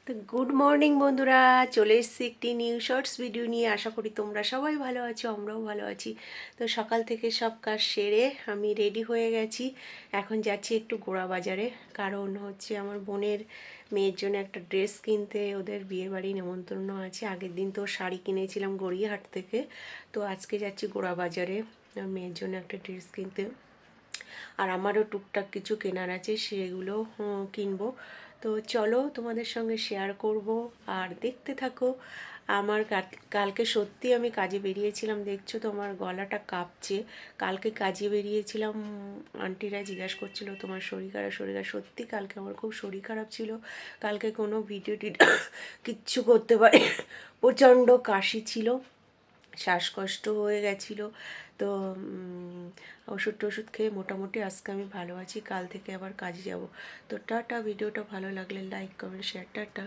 তো good morning বন্ধুরা, চলে এসেছি একটি নিউ শর্টস ভিডিও নিয়ে। আশা করি তোমরা সবাই ভালো আছো, আমরাও ভালো আছি। তো সকাল থেকে সব কাজ সেরে আমি রেডি হয়ে গেছি। এখন যাচ্ছি একটু গোড়া বাজারে, কারণ হচ্ছে আমার বোনের মেয়ের জন্য একটা ড্রেস কিনতে। ওদের বিয়েবাড়ি নেমন্তন্ন আছে। আগের দিন তো শাড়ি কিনেছিলাম গড়িয়াহাট থেকে, তো আজকে যাচ্ছি গোড়া বাজারে মেয়ের জন্য একটা ড্রেস কিনতে। আর আমারও টুকটাক কিছু কেনার আছে, সেগুলো কিনবো। তো চলো তোমাদের সঙ্গে শেয়ার করব, আর দেখতে থাকো। আমার কালকে সত্যি আমি কাজে বেরিয়েছিলাম, দেখছো তো আমার গলাটা কাঁপছে। কালকে কাজে বেরিয়েছিলাম, আন্টিরা জিজ্ঞাসা করছিল তোমার শরীর খারাপ, শরীর খারাপ। সত্যি কালকে আমার খুব শরীর খারাপ ছিল। কালকে কোনো ভিডিও কিচ্ছু করতে পারি, প্রচণ্ড কাশি ছিল, শ্বাসকষ্ট হয়ে গেছিলো। তো ওষুধ টষুধ খেয়ে মোটামুটি আজকে আমি ভালো আছি। কাল থেকে আবার কাজে যাব। তো টাটা। ভিডিওটা ভালো লাগলে লাইক কমেন্ট শেয়ার। টাটা।